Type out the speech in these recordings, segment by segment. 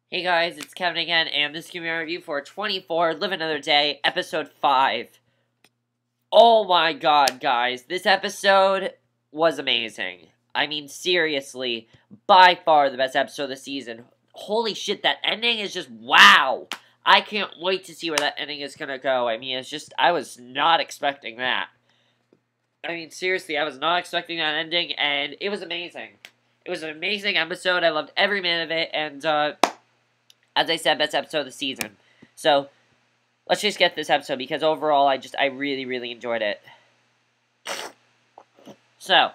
Hey guys, it's Kevin again, and this is going to be a review for 24, Live Another Day, Episode 5. Oh my god, guys, this episode was amazing. I mean, seriously, by far the best episode of the season. Holy shit, that ending is just wow! I can't wait to see where that ending is going to go. I mean, it's just, I was not expecting that. I mean, seriously, I was not expecting that ending, and it was amazing. It was an amazing episode, I loved every minute of it, and, as I said, best episode of the season. So, let's just get this episode, because overall, I really, really enjoyed it. So,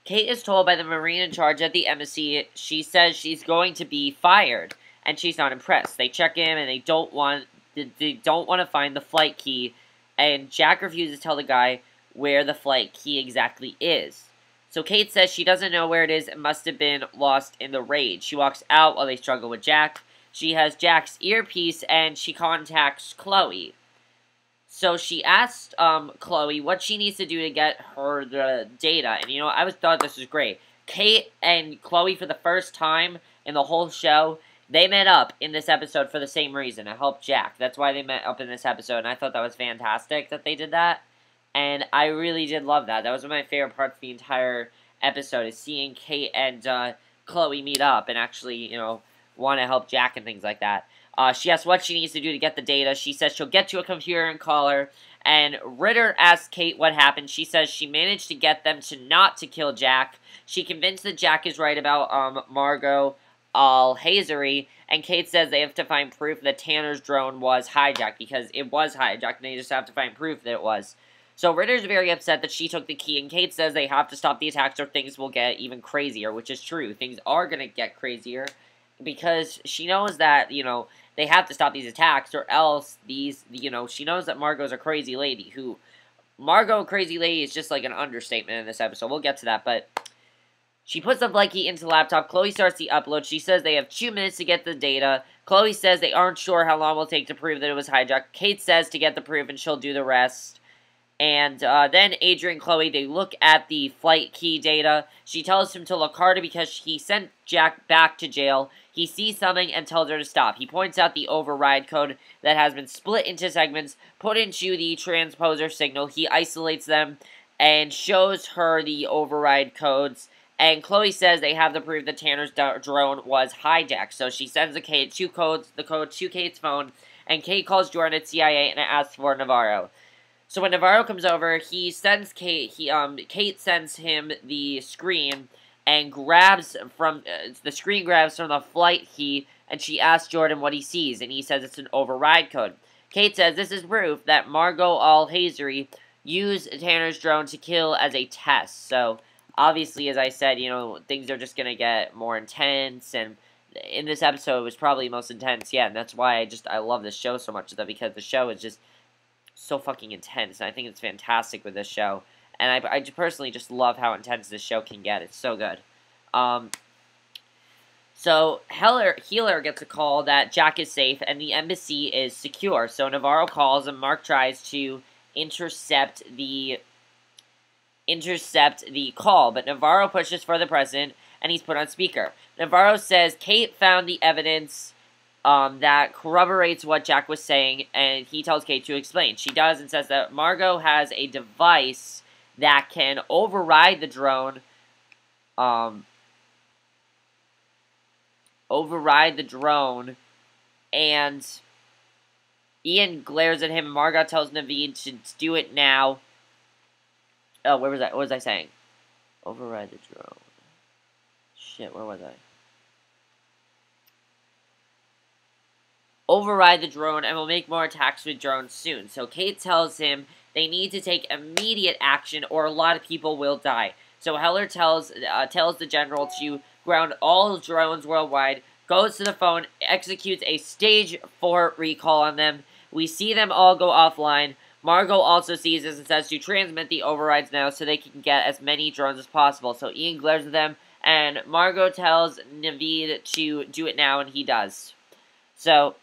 Kate is told by the Marine in charge at the embassy, she says she's going to be fired, and she's not impressed. They check in, and they don't want to find the flight key, and Jack refuses to tell the guy where the flight key exactly is. So Kate says she doesn't know where it is and must have been lost in the raid. She walks out while they struggle with Jack. She has Jack's earpiece and she contacts Chloe. So she asked Chloe what she needs to do to get her the data. And you know, I thought this was great. Kate and Chloe, for the first time in the whole show, they met up in this episode for the same reason, to help Jack. That's why they met up in this episode, and I thought that was fantastic that they did that. And I really did love that. That was one of my favorite parts of the entire episode, is seeing Kate and Chloe meet up and actually, you know, want to help Jack and things like that. She asks what she needs to do to get the data. She says she'll get to a computer and call her. And Ritter asks Kate what happened. She says she managed to get them to not to kill Jack. She convinced that Jack is right about Margot al-Hazari. And Kate says they have to find proof that Tanner's drone was hijacked, because it was hijacked, and they just have to find proof that it was. So Ritter's very upset that she took the key, and Kate says they have to stop the attacks or things will get even crazier, which is true. Things are going to get crazier, because she knows that, you know, they have to stop these attacks, or else these, you know, she knows that Margot's a crazy lady, Margot, crazy lady, is just like an understatement in this episode. We'll get to that, but she puts the flight key into the laptop. Chloe starts the upload. She says they have 2 minutes to get the data. Chloe says they aren't sure how long it will take to prove that it was hijacked. Kate says to get the proof, and she'll do the rest. And then Adrian and Chloe, they look at the flight key data. She tells him to look harder because he sent Jack back to jail. He sees something and tells her to stop. He points out the override code that has been split into segments, put into the transposer signal. He isolates them and shows her the override codes. And Chloe says they have the proof that Tanner's drone was hijacked. So she sends the code to Kate's phone, and Kate calls Jordan at CIA and asks for Navarro. So when Navarro comes over, he sends Kate. Kate sends him the screen and grabs from the screen grabs from the flight key, and she asks Jordan what he sees, and he says it's an override code. Kate says this is proof that Margot al-Hazari used Tanner's drone to kill as a test. So obviously, as I said, you know, things are just gonna get more intense, and in this episode, it was probably most intense yet, and that's why I love this show so much, because the show is just so fucking intense, and I think it's fantastic with this show. And I personally just love how intense this show can get. It's so good. So Healer gets a call that Jack is safe and the embassy is secure. So Navarro calls and Mark tries to intercept the call, but Navarro pushes for the president and he's put on speaker. Navarro says Kate found the evidence that corroborates what Jack was saying, and he tells Kate to explain. She does, and says that Margot has a device that can override the drone, and Ian glares at him, and Margot tells Naveed to do it now. Oh, where was I? What was I saying? Override the drone. Shit, where was I? Override the drone and will make more attacks with drones soon. So Kate tells him they need to take immediate action or a lot of people will die. So Heller tells the general to ground all drones worldwide, goes to the phone, executes a stage 4 recall on them. We see them all go offline. Margot also sees this and says to transmit the overrides now so they can get as many drones as possible. So Ian glares at them, and Margot tells Naveed to do it now, and he does. So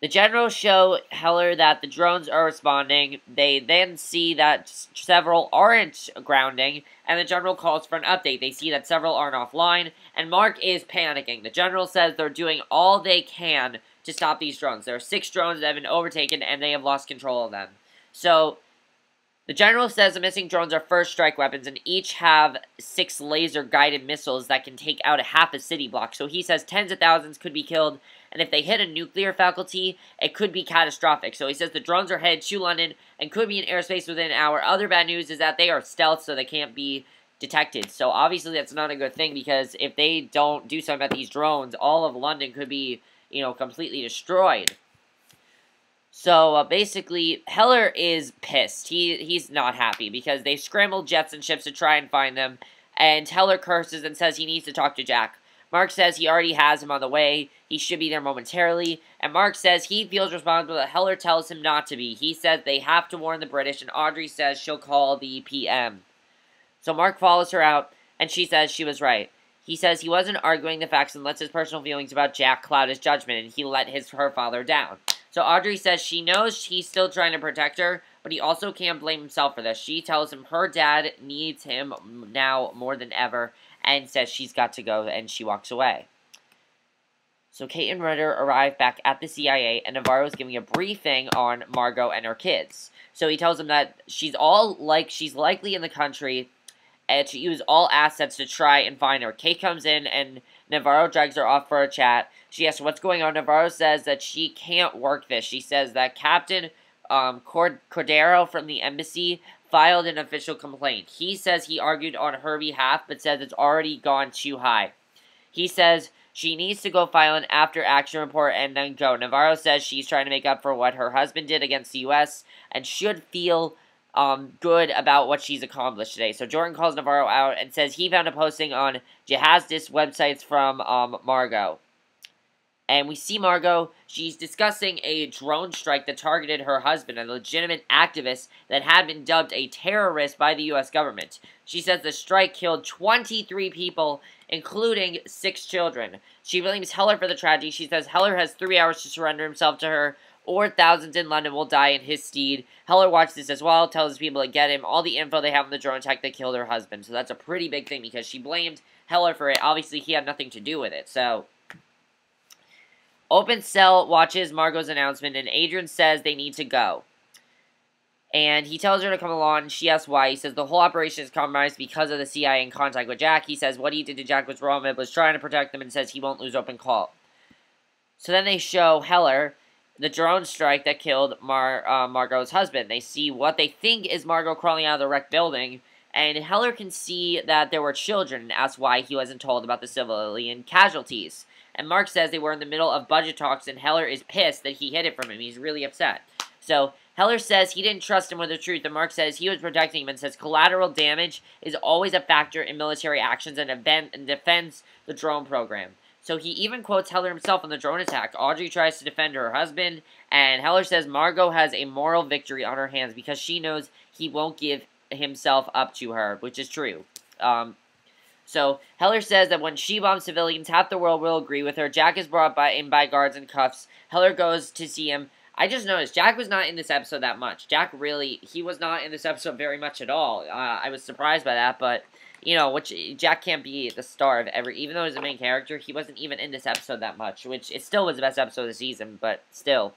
The generals show Heller that the drones are responding. They then see that several aren't grounding, and the general calls for an update. They see that several aren't offline, and Mark is panicking. The general says they're doing all they can to stop these drones. There are 6 drones that have been overtaken, and they have lost control of them. So, the general says the missing drones are first strike weapons, and each have 6 laser-guided missiles that can take out half a city block. So he says tens of thousands could be killed, and if they hit a nuclear faculty, it could be catastrophic. So he says the drones are headed to London and could be in airspace within an hour. Other bad news is that they are stealth, so they can't be detected. So obviously that's not a good thing, because if they don't do something about these drones, all of London could be, completely destroyed. So, basically, Heller is pissed. He's not happy, because they scrambled jets and ships to try and find them, and Heller curses and says he needs to talk to Jack. Mark says he already has him on the way, he should be there momentarily, and Mark says he feels responsible, but Heller tells him not to be. He says they have to warn the British, and Audrey says she'll call the PM. So Mark follows her out, and she says she was right. He says he wasn't arguing the facts and lets his personal feelings about Jack cloud his judgment, and he let her father down. So Audrey says she knows he's still trying to protect her, but he also can't blame himself for this. She tells him her dad needs him now more than ever, and says she's got to go, and she walks away. So Kate and Ritter arrive back at the CIA, and Navarro is giving a briefing on Margot and her kids. So he tells them that she's likely in the country, and to use all assets to try and find her. Kate comes in, and Navarro drags her off for a chat. She asks what's going on. Navarro says that she can't work this. She says that Captain Cordero from the embassy filed an official complaint. He says he argued on her behalf, but says it's already gone too high. He says she needs to go file an after-action report and then go. Navarro says she's trying to make up for what her husband did against the U.S. and should feel good about what she's accomplished today. So Jordan calls Navarro out and says he found a posting on jihadist websites from Margot. And we see Margot, she's discussing a drone strike that targeted her husband, a legitimate activist that had been dubbed a terrorist by the U.S. government. She says the strike killed 23 people, including 6 children. She blames Heller for the tragedy. She says Heller has 3 hours to surrender himself to her, or thousands in London will die in his stead. Heller watched this as well, tells people to get him all the info they have on the drone attack that killed her husband. So that's a pretty big thing, because she blamed Heller for it. Obviously, he had nothing to do with it, so Open Cell watches Margot's announcement, and Adrian says they need to go. And he tells her to come along, and she asks why. He says the whole operation is compromised because of the CIA in contact with Jack. He says what he did to Jack was wrong, but was trying to protect them, and says he won't lose Open Call. So then they show Heller the drone strike that killed Margot's husband. They see what they think is Margot crawling out of the wrecked building, and Heller can see that there were children, and asks why he wasn't told about the civilian casualties. And Mark says they were in the middle of budget talks, and Heller is pissed that he hid it from him. He's really upset. So Heller says he didn't trust him with the truth, and Mark says he was protecting him, and says collateral damage is always a factor in military actions and defends the drone program. So he even quotes Heller himself on the drone attack. Audrey tries to defend her husband, and Heller says Margot has a moral victory on her hands because she knows he won't give himself up to her, which is true. So Heller says that when she bombs civilians, half the world will agree with her. Jack is brought in by guards and cuffs. Heller goes to see him. I just noticed Jack was not in this episode that much. He was not in this episode very much at all. I was surprised by that, but Jack can't be the star of even though he's the main character, he wasn't even in this episode that much, which it still was the best episode of the season, but still.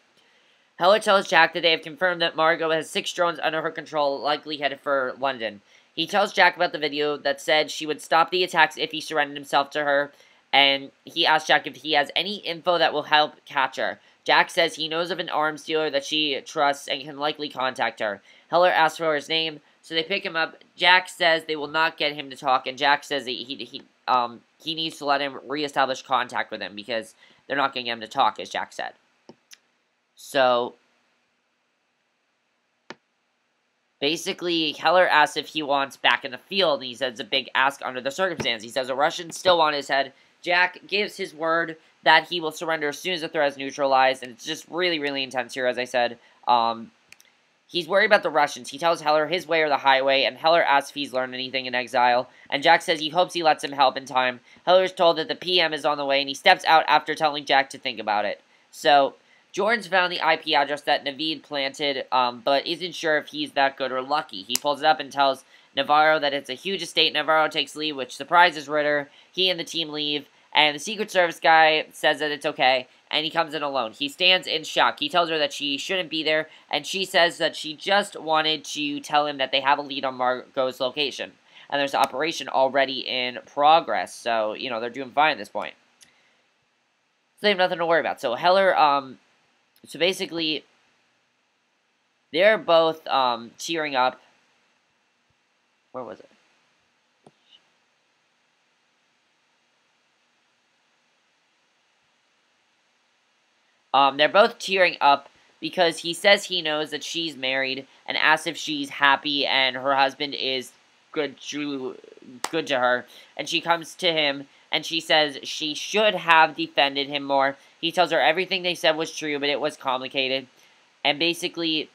Heller tells Jack that they have confirmed that Margot has 6 drones under her control, likely headed for London. He tells Jack about the video that said she would stop the attacks if he surrendered himself to her, and he asks Jack if he has any info that will help catch her. Jack says he knows of an arms dealer that she trusts and can likely contact her. Heller asks for his name, so they pick him up. Jack says they will not get him to talk, and Jack says that he needs to let him reestablish contact with him because they're not going to get him to talk, as Jack said. So basically, Heller asks if he wants back in the field, and he says it's a big ask under the circumstance. He says the Russians still want his head. Jack gives his word that he will surrender as soon as the threat is neutralized, and it's just really, really intense here, as I said. He's worried about the Russians. He tells Heller his way or the highway, and Heller asks if he's learned anything in exile, and Jack says he hopes he lets him help in time. Heller is told that the PM is on the way, and he steps out after telling Jack to think about it. So Jordan's found the IP address that Naveed planted, but isn't sure if he's that good or lucky. He pulls it up and tells Navarro that it's a huge estate. Navarro takes leave, which surprises Ritter. He and the team leave, and the Secret Service guy says that it's okay, and he comes in alone. He stands in shock. He tells her that she shouldn't be there, and she says that she just wanted to tell him that they have a lead on Margot's location. And there's an operation already in progress, so, you know, they're doing fine at this point. So they have nothing to worry about. So Heller, so basically, they're both tearing up. Where was it? They're both tearing up because he says he knows that she's married and asks if she's happy and her husband is good to her. And she comes to him and she says she should have defended him more. He tells her everything they said was true, but it was complicated. And basically,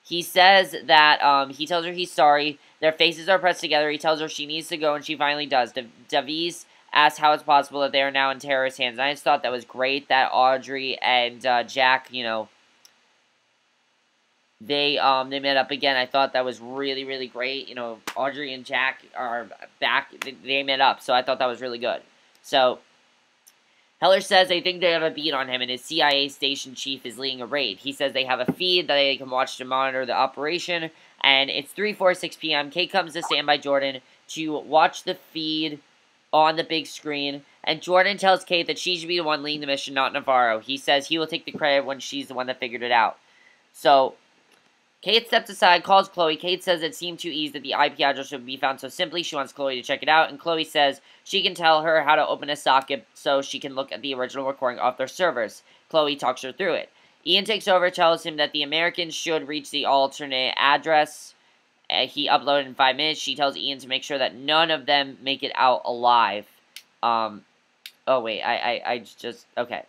he says that, he tells her he's sorry. Their faces are pressed together. He tells her she needs to go, and she finally does. Davies asks how it's possible that they are now in terrorist hands. And I just thought that was great that Audrey and Jack, you know, they met up again. I thought that was really, really great. You know, Audrey and Jack are back. They met up, so I thought that was really good. So, Heller says they think they have a beat on him, and his CIA station chief is leading a raid. He says they have a feed that they can watch to monitor the operation, and it's 3:46 p.m. Kate comes to stand by Jordan to watch the feed on the big screen, and Jordan tells Kate that she should be the one leading the mission, not Navarro. He says he will take the credit when she's the one that figured it out. So, Kate steps aside, calls Chloe. Kate says it seemed too easy that the IP address would be found so simply. She wants Chloe to check it out, and Chloe says she can tell her how to open a socket so she can look at the original recording off their servers. Chloe talks her through it. Ian takes over, tells him that the Americans should reach the alternate address he uploaded in 5 minutes. She tells Ian to make sure that none of them make it out alive. Oh wait, okay.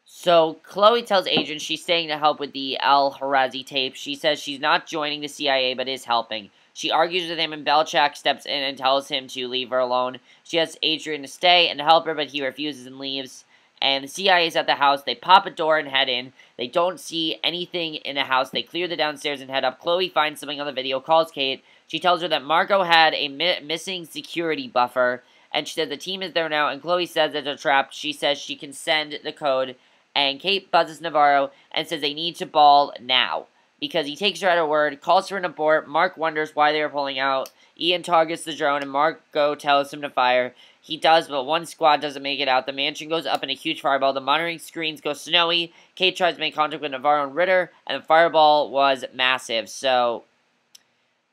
So, Chloe tells Adrian she's staying to help with the Al-Harazi tape. She says she's not joining the CIA, but is helping. She argues with him, and Belchak steps in and tells him to leave her alone. She asks Adrian to stay and to help her, but he refuses and leaves. And the CIA is at the house. They pop a door and head in. They don't see anything in the house. They clear the downstairs and head up. Chloe finds something on the video, calls Kate. She tells her that Margot had a missing security buffer, and she says the team is there now, and Chloe says it's a trap. She says she can send the code. And Kate buzzes Navarro and says they need to ball now. Because he takes her at her word, calls for an abort. Mark wonders why they are pulling out. Ian targets the drone and Margot tells him to fire. He does, but one squad doesn't make it out. The mansion goes up in a huge fireball. The monitoring screens go snowy. Kate tries to make contact with Navarro and Ritter. And the fireball was massive. So,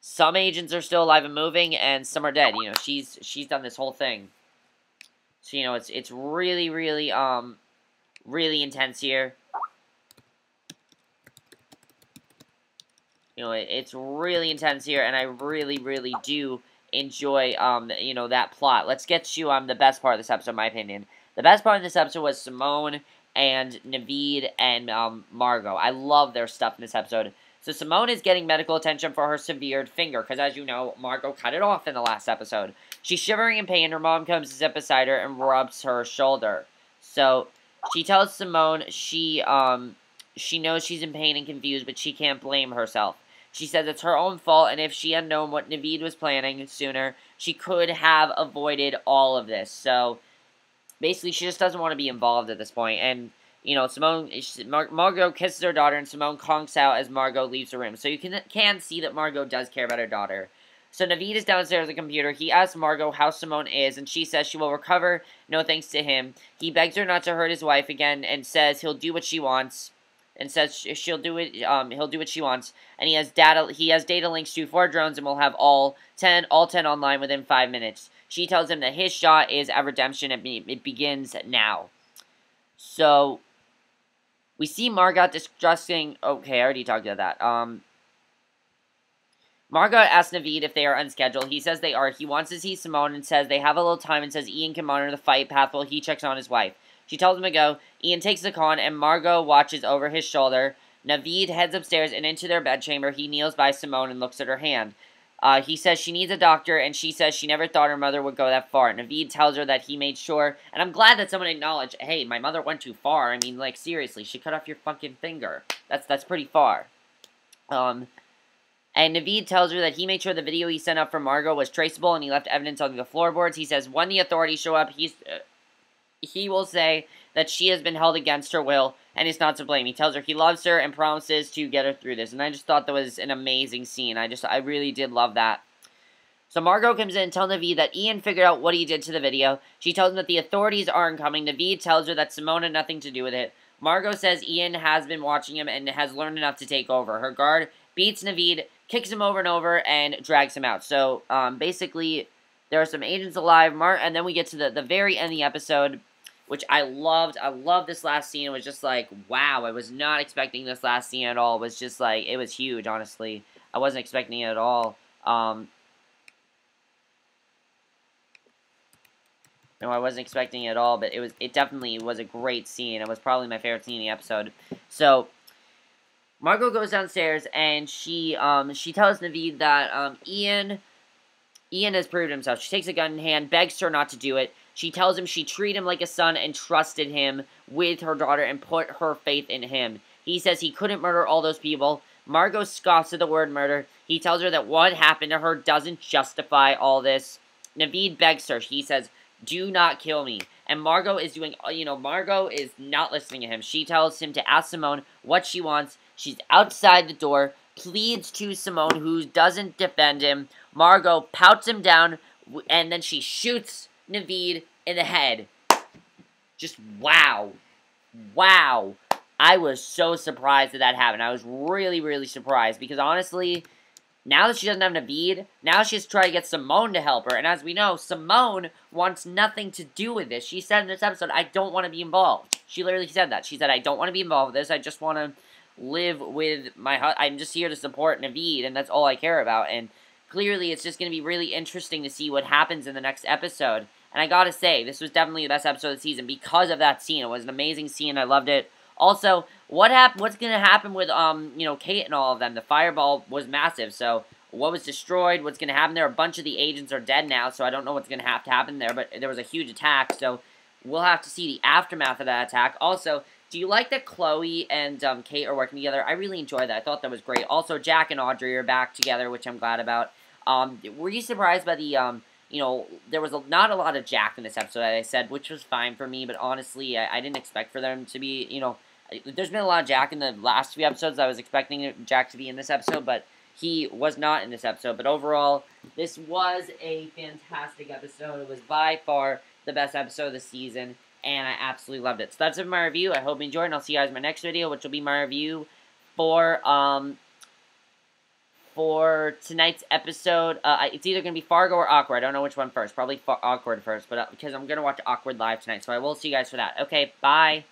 some agents are still alive and moving and some are dead. You know, she's done this whole thing. So, you know, it's really, really, really intense here. You know, it's really intense here, and I really, really do enjoy, you know, that plot. Let's get to, the best part of this episode, in my opinion. The best part of this episode was Simone and Naveed and, Margot. I love their stuff in this episode. So Simone is getting medical attention for her severed finger, because as you know, Margot cut it off in the last episode. She's shivering in pain. Her mom comes to sit beside her and rubs her shoulder. So she tells Simone she knows she's in pain and confused, but she can't blame herself. She says it's her own fault, and if she had known what Naveed was planning sooner, she could have avoided all of this. So, basically, she just doesn't want to be involved at this point. And, you know, Margot kisses her daughter, and Simone conks out as Margot leaves the room. So you can see that Margot does care about her daughter. So Naveed is downstairs at the computer. He asks Margot how Simone is, and she says she will recover, no thanks to him. He begs her not to hurt his wife again, and says he'll do what she wants. And says she'll do it. He'll do what she wants. And he has data links to 4 drones, and will have all 10 online within 5 minutes. She tells him that his shot is at redemption, and it begins now. So we see Margot discussing. Okay, I already talked about that. Margot asks Naveed if they are unscheduled. He says they are. He wants to see Simone and says they have a little time and says Ian can monitor the fight path while he checks on his wife. She tells him to go. Ian takes the con and Margot watches over his shoulder. Naveed heads upstairs and into their bedchamber. He kneels by Simone and looks at her hand. He says she needs a doctor, and she says she never thought her mother would go that far. Naveed tells her that he made sure, and I'm glad that someone acknowledged, hey, my mother went too far. I mean, like, seriously, she cut off your fucking finger. That's pretty far. And Naveed tells her that he made sure the video he sent up from Margot was traceable, and he left evidence on the floorboards. He says when the authorities show up, he will say that she has been held against her will, and is not to blame. He tells her he loves her and promises to get her through this. And I just thought that was an amazing scene. I really did love that. So Margot comes in and tells Naveed that Ian figured out what he did to the video. She tells him that the authorities aren't coming. Naveed tells her that Simone had nothing to do with it. Margot says Ian has been watching him and has learned enough to take over. Her guard beats Naveed, kicks him over and over, and drags him out. So, basically, there are some agents alive, and then we get to the very end of the episode, which I loved. I loved this last scene. It was just like, wow, I was not expecting this last scene at all. It was just like, it was huge, honestly. I wasn't expecting it at all. No, I wasn't expecting it at all, but it definitely was a great scene. It was probably my favorite scene in the episode. So, Margot goes downstairs, and she tells Naveed that, Ian has proved himself. She takes a gun in hand, begs her not to do it. She tells him she treated him like a son and trusted him with her daughter and put her faith in him. He says he couldn't murder all those people. Margot scoffs at the word murder. He tells her that what happened to her doesn't justify all this. Naveed begs her. He says, do not kill me. And Margot is doing, Margot is not listening to him. She tells him to ask Simone what she wants. She's outside the door, pleads to Simone, who doesn't defend him. Margot pouts him down, and then she shoots Naveed in the head. Just wow. Wow. I was so surprised that happened. I was really, really surprised, because honestly, now that she doesn't have Naveed, now she has to try to get Simone to help her. And as we know, Simone wants nothing to do with this. She said in this episode, I don't want to be involved. She literally said that. She said, I don't want to be involved with this. I just want to live with my husband. I'm just here to support Naveed, and that's all I care about. And clearly, it's just going to be really interesting to see what happens in the next episode. And I gotta say, this was definitely the best episode of the season because of that scene. It was an amazing scene. I loved it. Also, what's going to happen with, Kate and all of them? The fireball was massive, so what was destroyed? What's going to happen there? A bunch of the agents are dead now, so I don't know what's going to have to happen there, but there was a huge attack, so we'll have to see the aftermath of that attack. Also, do you like that Chloe and Kate are working together? I really enjoyed that. I thought that was great. Also, Jack and Audrey are back together, which I'm glad about. Were you surprised by the, there was not a lot of Jack in this episode, as I said, which was fine for me, but honestly, I didn't expect for them to be, there's been a lot of Jack in the last few episodes. I was expecting Jack to be in this episode, but he was not in this episode. But overall, this was a fantastic episode. It was by far the best episode of the season, and I absolutely loved it. So that's it for my review. I hope you enjoyed, and I'll see you guys in my next video, which will be my review for tonight's episode. It's either going to be Fargo or Awkward. I don't know which one first. Probably Awkward first, but because I'm going to watch Awkward live tonight, so I will see you guys for that. Okay, bye.